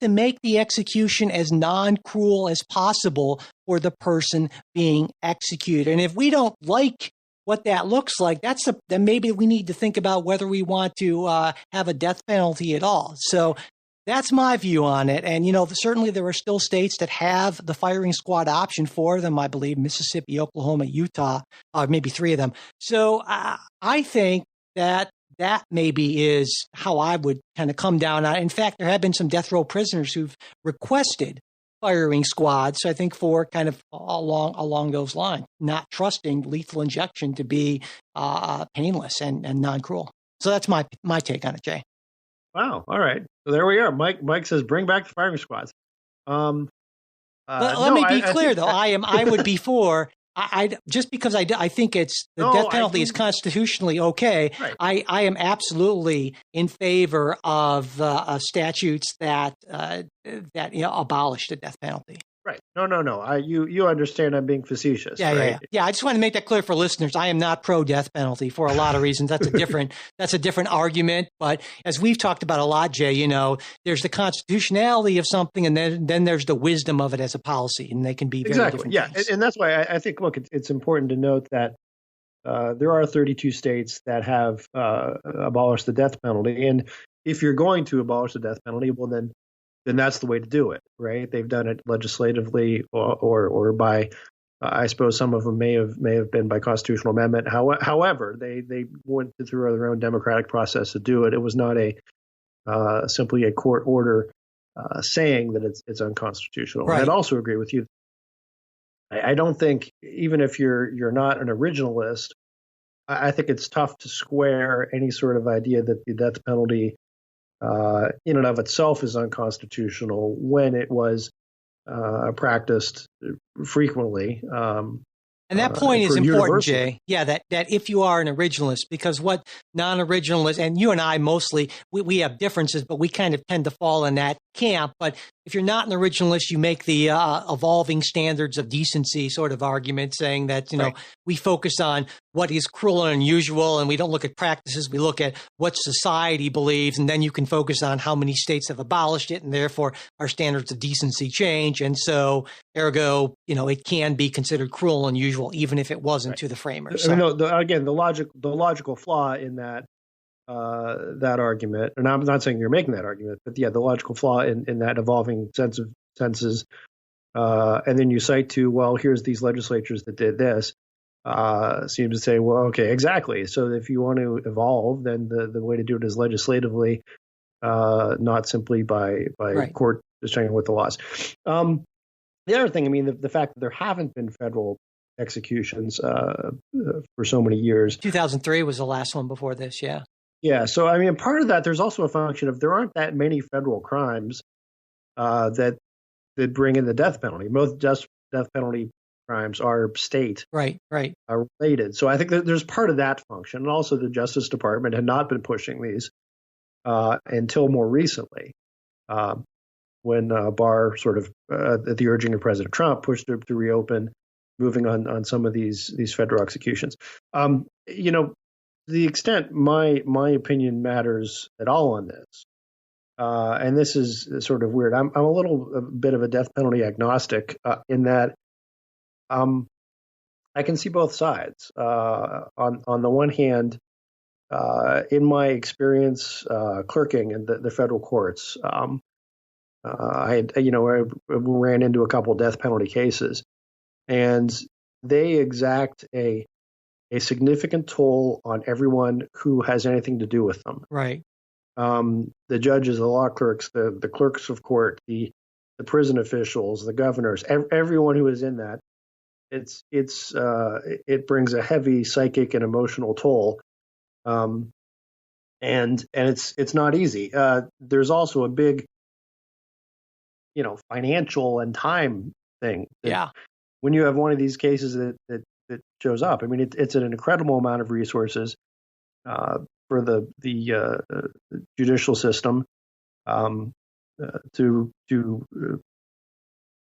to make the execution as non-cruel as possible for the person being executed. And if we don't like what that looks like, then maybe we need to think about whether we want to have a death penalty at all. So that's my view on it. And, certainly there are still states that have the firing squad option for them, I believe, Mississippi, Oklahoma, Utah, maybe 3 of them. So I think that maybe is how I would kind of come down on it. In fact, there have been some death row prisoners who've requested firing squads, I think, for kind of along those lines, not trusting lethal injection to be painless and non-cruel. So that's my take on it, Jay. Wow. All right. So there we are. Mike says, bring back the firing squads. Let me be clear, though. I would be for. I just because I think it's the death penalty is constitutionally okay. Right. I am absolutely in favor of statutes that abolish the death penalty. Right. No. You understand I'm being facetious. Yeah, right? Yeah. I just want to make that clear for listeners. I am not pro death penalty for a lot of reasons. That's a different argument. But as we've talked about a lot, Jay, there's the constitutionality of something, and then there's the wisdom of it as a policy, and they can be very different. Yeah, things. And that's why I think, look, it's important to note that there are 32 states that have abolished the death penalty, and if you're going to abolish the death penalty, well, then that's the way to do it, right? They've done it legislatively or by, I suppose some of them may have been by constitutional amendment. However, they went through their own democratic process to do it. It was not simply a court order saying that it's unconstitutional. Right. And I'd also agree with you. I don't think, even if you're not an originalist, I think it's tough to square any sort of idea that the death penalty in and of itself is unconstitutional when it was practiced frequently. And that point is important, Jay. Yeah, that if you are an originalist, because what non-originalists, and you and I mostly, we have differences, but we kind of tend to fall in that camp. But if you're not an originalist, you make the evolving standards of decency sort of argument, saying that, right. we focus on what is cruel and unusual, and we don't look at practices. We look at what society believes, and then you can focus on how many states have abolished it, and therefore our standards of decency change. And so, ergo, it can be considered cruel and unusual, even if it wasn't to the framers. So. Again, the logical flaw in that argument, and I'm not saying you're making that argument, but yeah, the logical flaw in that evolving senses, and then you cite here's these legislatures that did this, seem to say, well, okay, exactly. So if you want to evolve, then the way to do it is legislatively, not simply by right. court deciding with the laws. The other thing, the fact that there haven't been federal executions for so many years. 2003 was the last one before this, yeah. Yeah, so part of that, there's also a function of there aren't that many federal crimes that bring in the death penalty. Most death penalty crimes are state related. So I think that there's part of that function, and also the Justice Department had not been pushing these until more recently, when Barr sort of at the urging of President Trump pushed to reopen, moving on some of these federal executions. The extent my opinion matters at all on this, and this is sort of weird. I'm a bit of a death penalty agnostic in that I can see both sides. On the one hand, in my experience clerking in the federal courts, I ran into a couple death penalty cases, and they exact a significant toll on everyone who has anything to do with them. Right. The judges, the law clerks, the clerks of court, the prison officials, the governors, everyone who is in that. It brings a heavy psychic and emotional toll, and it's not easy. There's also a big, financial and time thing. Yeah. When you have one of these cases that shows up, I mean, it's an incredible amount of resources for the judicial system to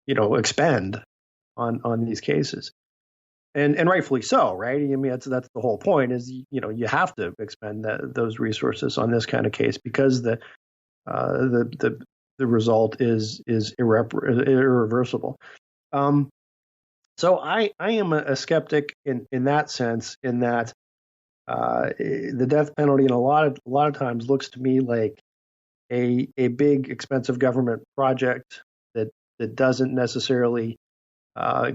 expend on these cases, and rightfully so, right? I mean, that's the whole point. Is you have to expend those resources on this kind of case because the result is irreversible. So I am a skeptic in that sense, in that the death penalty in a lot of times looks to me like a big expensive government project that doesn't necessarily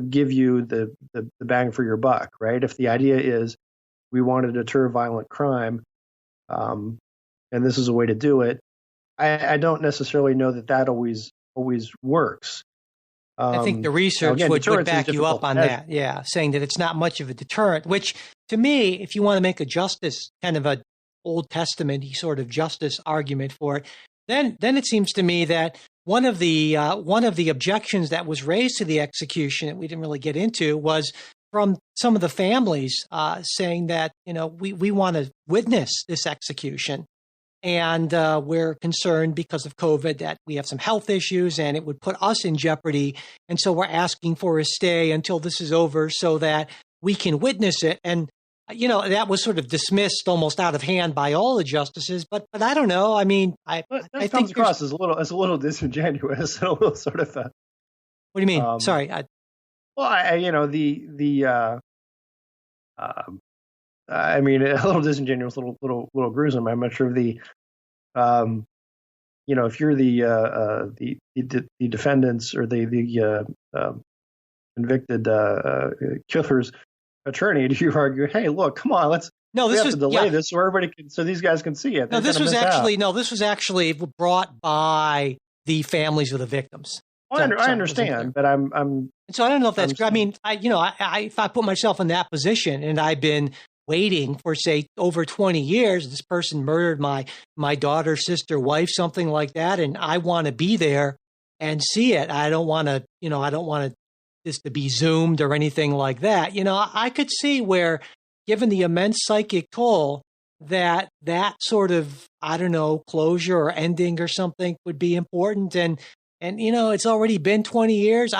give you the bang for your buck, right? If the idea is we want to deter violent crime, and this is a way to do it, I don't necessarily know that always works. I think the research would back you up on that. Yeah, saying that it's not much of a deterrent, which to me, if you want to make a justice, kind of a Old Testament sort of justice argument for it, then it seems to me that one of the objections that was raised to the execution that we didn't really get into was from some of the families saying that, we want to witness this execution. And we're concerned because of COVID that we have some health issues and it would put us in jeopardy. And so we're asking for a stay until this is over so that we can witness it. And, that was sort of dismissed almost out of hand by all the justices. But I don't know. I mean, I think comes across as a little disingenuous, a little sort of. What do you mean? Sorry. I mean, a little disingenuous, little gruesome. I'm not sure if if you're the defendants or the convicted killer's attorney, do you argue, hey, look, come on, we have to delay this so these guys can see it? No, this was actually brought by the families of the victims. I understand, but I'm. So I don't know if that's. I mean, if I put myself in that position and I've been waiting for, say, over 20 years, this person murdered my daughter, sister, wife, something like that, and I want to be there and see it. I don't want this to be zoomed or anything like that. I could see where, given the immense psychic toll, that sort of, I don't know, closure or ending or something would be important. And it's already been 20 years.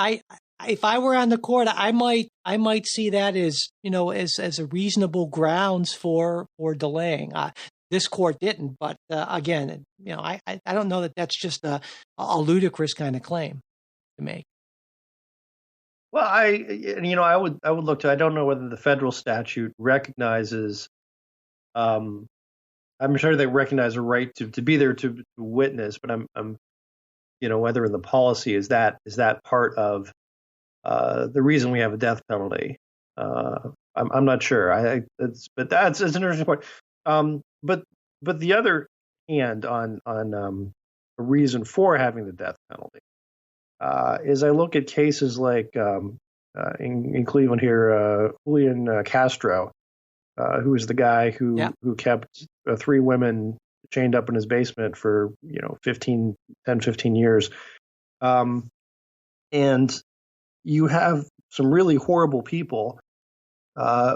If I were on the court, I might see that as as a reasonable grounds for delaying. This court didn't, but again, I don't know that that's just a ludicrous kind of claim to make. Well, I would look to. I don't know whether the federal statute recognizes. I'm sure they recognize a right to be there to witness, but I'm whether in the policy is that part of the reason we have a death penalty. I'm not sure. But that's an interesting point. But the other hand on a reason for having the death penalty is I look at cases like in Cleveland here, Julian Castro, who was the guy who kept 3 women chained up in his basement for 15 years, and you have some really horrible people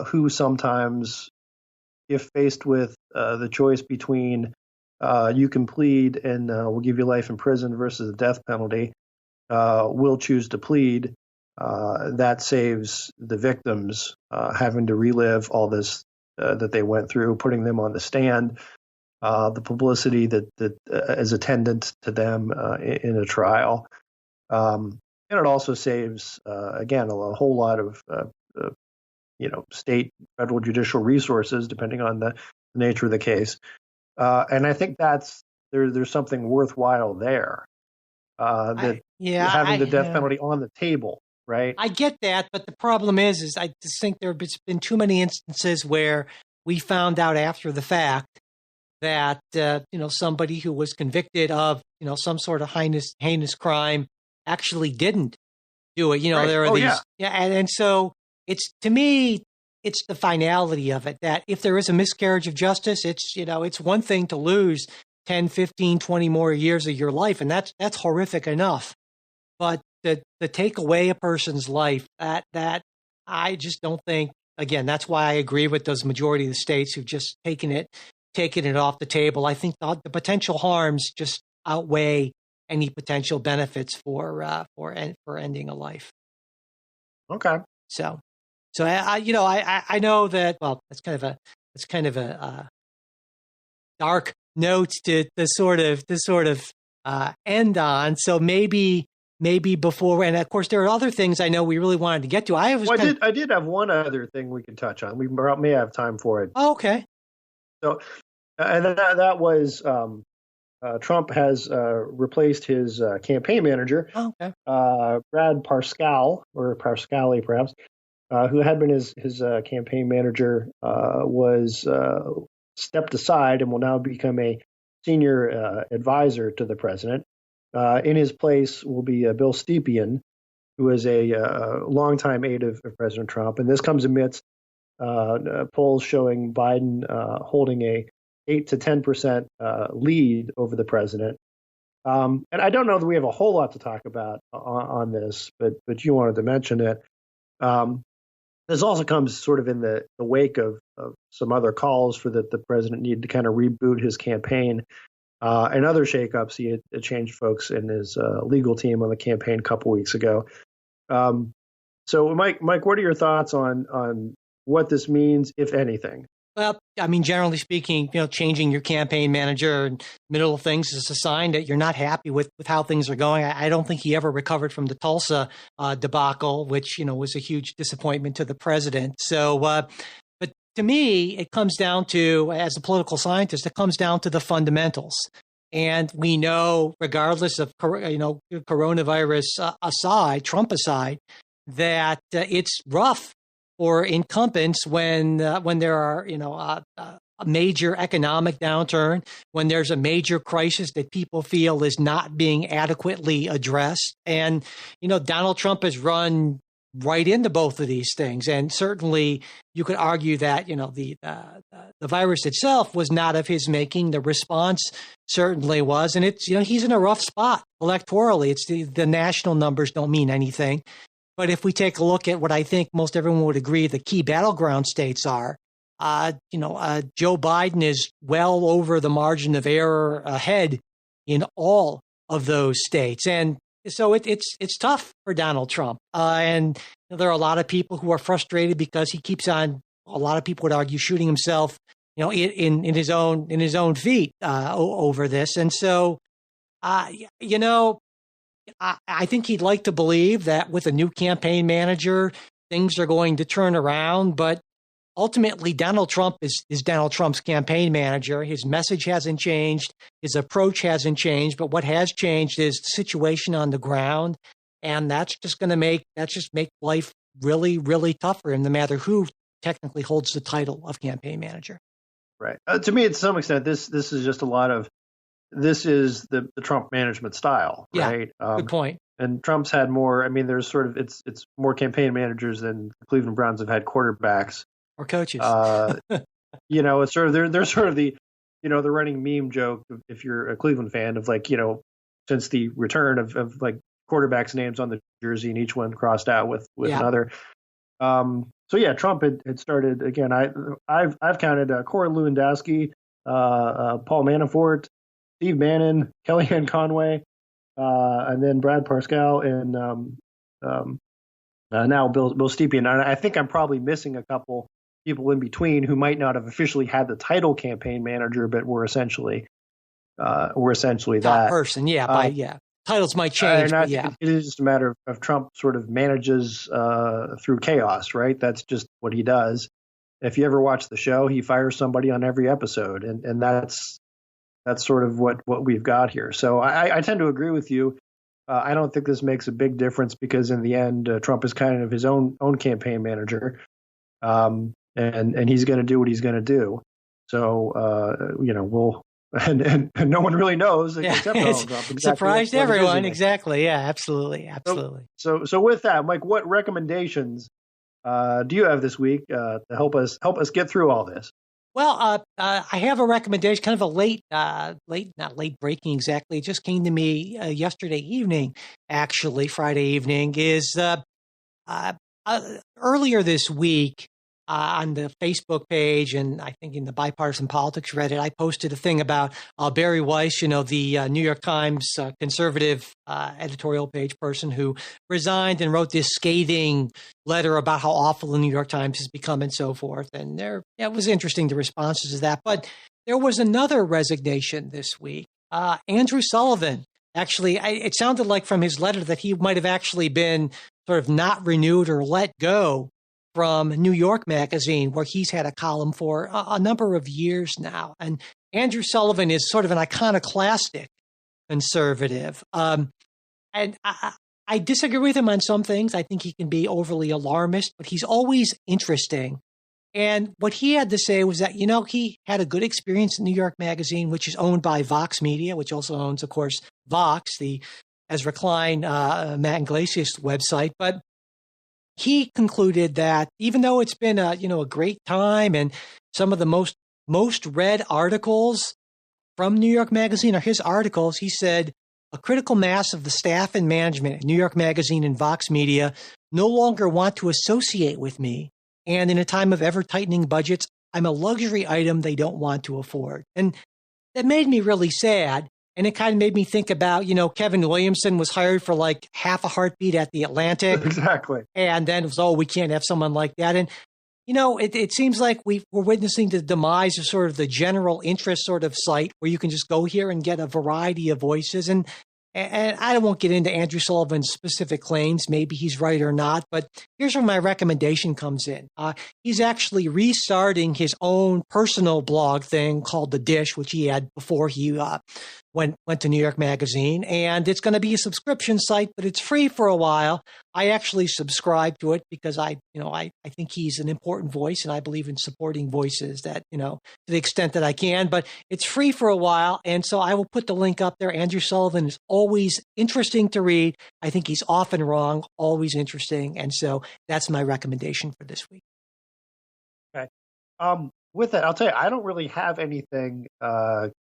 who sometimes, if faced with the choice between you can plead and we'll give you life in prison versus the death penalty, will choose to plead. That saves the victims having to relive all this that they went through, putting them on the stand, the publicity that is attendant to them in a trial. And it also saves, again, a whole lot of, state, federal judicial resources, depending on the nature of the case. And I think there's something worthwhile there. that having the death penalty on the table, right? I get that, but the problem is I just think there have been too many instances where we found out after the fact that somebody who was convicted of some sort of heinous crime actually didn't do it. Right. There are these, and so it's, to me, it's the finality of it, that if there is a miscarriage of justice, it's one thing to lose 10, 15, 20 more years of your life, and that's horrific enough. But to take away a person's life, that I just don't think. Again, that's why I agree with those majority of the states who've just taken it off the table. I think the potential harms just outweigh any potential benefits for ending a life. Okay. So I know that. Well, that's kind of a dark note to sort of end on. So maybe before, and of course there are other things I know we really wanted to get to. I did have one other thing we could touch on. We may have time for it. Oh, okay. So, and that was Trump has replaced his campaign manager, Brad Parscale, or Parscale perhaps, who had been his campaign manager, was stepped aside and will now become a senior advisor to the president. In his place will be Bill Stepien, who is a longtime aide of President Trump. And this comes amidst polls showing Biden holding a 8 to 10% lead over the president. And I don't know that we have a whole lot to talk about on this, but you wanted to mention it. This also comes sort of in the wake of some other calls for that the president needed to kind of reboot his campaign. And other shakeups. He had changed folks in his legal team on the campaign a couple weeks ago. So, Mike, what are your thoughts on what this means, if anything? Well, I mean, generally speaking, changing your campaign manager in the middle of things is a sign that you're not happy with how things are going. I don't think he ever recovered from the Tulsa debacle, which, was a huge disappointment to the president. So, but to me, it comes down to, as a political scientist, it comes down to the fundamentals. And we know, regardless of, coronavirus aside, Trump aside, that it's rough for incumbents when there are, a major economic downturn, when there's a major crisis that people feel is not being adequately addressed. And, Donald Trump has run right into both of these things. And certainly you could argue that, the virus itself was not of his making. The response certainly was. And it's, he's in a rough spot electorally. It's the national numbers don't mean anything. But if we take a look at what I think most everyone would agree the key battleground states are, Joe Biden is well over the margin of error ahead in all of those states. And so it's tough for Donald Trump. And there are a lot of people who are frustrated because he keeps on, a lot of people would argue, shooting himself, in his own feet over this. And so, I think he'd like to believe that with a new campaign manager, things are going to turn around. But ultimately, Donald Trump is Donald Trump's campaign manager. His message hasn't changed. His approach hasn't changed. But what has changed is the situation on the ground. And that's just make life really, really tough for him, no matter who technically holds the title of campaign manager. Right. To me, to some extent, this is just a lot of, this is the Trump management style, right? Good point. And Trump's had more. I mean, there's sort of it's more campaign managers than the Cleveland Browns have had quarterbacks or coaches. It's sort of they're sort of the the running meme joke, if you're a Cleveland fan, of like since the return of like quarterbacks' names on the jersey and each one crossed out with another. So yeah, Trump had started again. I've counted Corey Lewandowski, Paul Manafort, Steve Bannon, Kellyanne Conway, and then Brad Parscale, and now Bill Stepien. And I think I'm probably missing a couple people in between who might not have officially had the title campaign manager, but were essentially that person. Titles might change, but it is just a matter of Trump sort of manages through chaos, right? That's just what he does. If you ever watch the show, he fires somebody on every episode, and that's sort of what we've got here. So I tend to agree with you. I don't think this makes a big difference because in the end, Trump is kind of his own campaign manager, and he's going to do what he's going to do. So we'll and no one really knows except Donald Trump. Exactly surprised everyone. Exactly. Yeah. Absolutely. So with that, Mike, what recommendations do you have this week to help us get through all this? Well, I have a recommendation, kind of a not late breaking exactly. It just came to me yesterday evening, actually, Friday evening, is earlier this week on the Facebook page, and I think in the Bipartisan Politics Reddit, I posted a thing about Barry Weiss, the New York Times conservative editorial page person who resigned and wrote this scathing letter about how awful the New York Times has become and so forth. And it was interesting, the responses to that. But there was another resignation this week. Andrew Sullivan, actually, it sounded like from his letter that he might have actually been sort of not renewed or let go from New York Magazine, where he's had a column for a number of years now. And Andrew Sullivan is sort of an iconoclastic conservative. And I disagree with him on some things. I think he can be overly alarmist, but he's always interesting. And what he had to say was that, he had a good experience in New York Magazine, which is owned by Vox Media, which also owns, of course, Vox, the Ezra Klein, Matt Iglesias website. But he concluded that even though it's been a great time and some of the most read articles from New York Magazine are his articles, he said, a critical mass of the staff and management at New York Magazine and Vox Media no longer want to associate with me. And in a time of ever tightening budgets, I'm a luxury item they don't want to afford. And that made me really sad. And it kind of made me think about, Kevin Williamson was hired for like half a heartbeat at the Atlantic. Exactly. And then it was, we can't have someone like that. And, it seems like we're witnessing the demise of sort of the general interest sort of site where you can just go here and get a variety of voices. And I won't get into Andrew Sullivan's specific claims. Maybe he's right or not. But here's where my recommendation comes in. He's actually restarting his own personal blog thing called The Dish, which he had before he went to New York Magazine. And it's going to be a subscription site, but it's free for a while. I actually subscribe to it because I think he's an important voice, and I believe in supporting voices that, to the extent that I can. But it's free for a while, and so I will put the link up there. Andrew Sullivan is always interesting to read. I think he's often wrong, always interesting, and so that's my recommendation for this week. Okay. With that, I'll tell you, I don't really have anything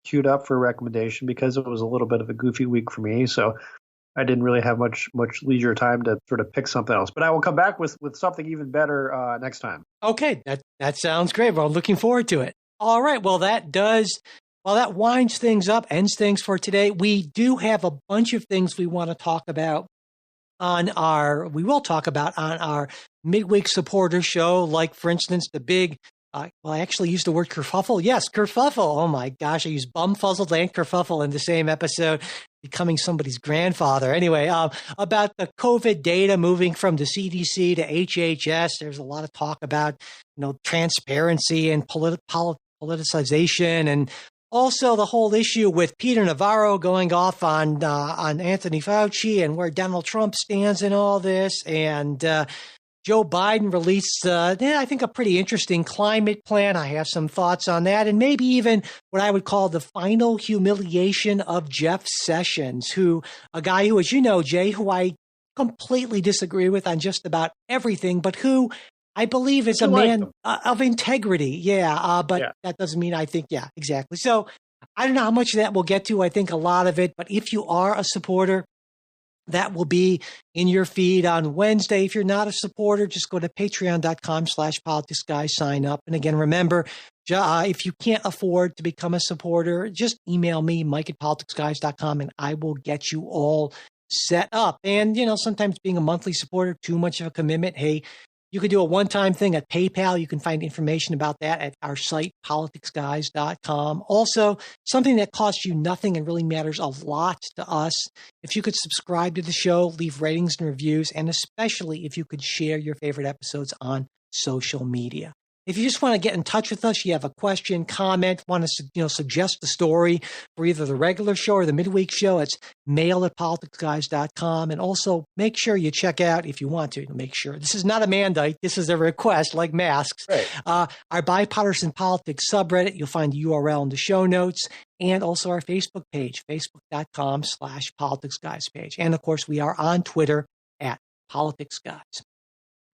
queued up for a recommendation because it was a little bit of a goofy week for me. So I didn't really have much leisure time to sort of pick something else. But I will come back with something even better next time. Okay, that sounds great. Well, I'm looking forward to it. All right. Well, that winds things up, ends things for today. We do have a bunch of things we want to talk about on our midweek supporter show, like, for instance, the big I actually used the word kerfuffle. Yes, kerfuffle. Oh my gosh, I used bumfuzzled and kerfuffle in the same episode, becoming somebody's grandfather. Anyway, about the COVID data moving from the CDC to HHS. There's a lot of talk about, transparency and politicization, and also the whole issue with Peter Navarro going off on Anthony Fauci and where Donald Trump stands in all this, and Joe Biden released, I think, a pretty interesting climate plan. I have some thoughts on that, and maybe even what I would call the final humiliation of Jeff Sessions, a guy who, as you know, Jay, who I completely disagree with on just about everything, but who I believe is a man of integrity. But that doesn't mean I think, exactly. So I don't know how much of that we'll get to. I think a lot of it, but if you are a supporter, that will be in your feed on Wednesday. If you're not a supporter, just go to patreon.com/politicsguys, sign up. And again, remember, if you can't afford to become a supporter, just email me, mike@politicsguys.com, and I will get you all set up. And, sometimes being a monthly supporter, too much of a commitment. Hey, you could do a one-time thing at PayPal. You can find information about that at our site, politicsguys.com. Also, something that costs you nothing and really matters a lot to us. If you could subscribe to the show, leave ratings and reviews, and especially if you could share your favorite episodes on social media. If you just want to get in touch with us, you have a question, comment, want to suggest a story for either the regular show or the midweek show, it's mail@politicsguys.com. And also make sure you check out, if you want to make sure, this is not a mandate, this is a request like masks. Right. Our Bipartisan Politics subreddit, you'll find the URL in the show notes, and also our Facebook page, facebook.com/politicsguys page. And of course, we are on Twitter @politicsguys.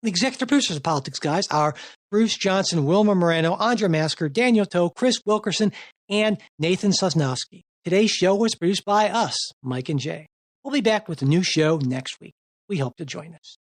The executive producers of Politics Guys are Bruce Johnson, Wilma Moreno, Andra Masker, Daniel Toe, Chris Wilkerson, and Nathan Sosnowski. Today's show was produced by us, Mike and Jay. We'll be back with a new show next week. We hope to join us.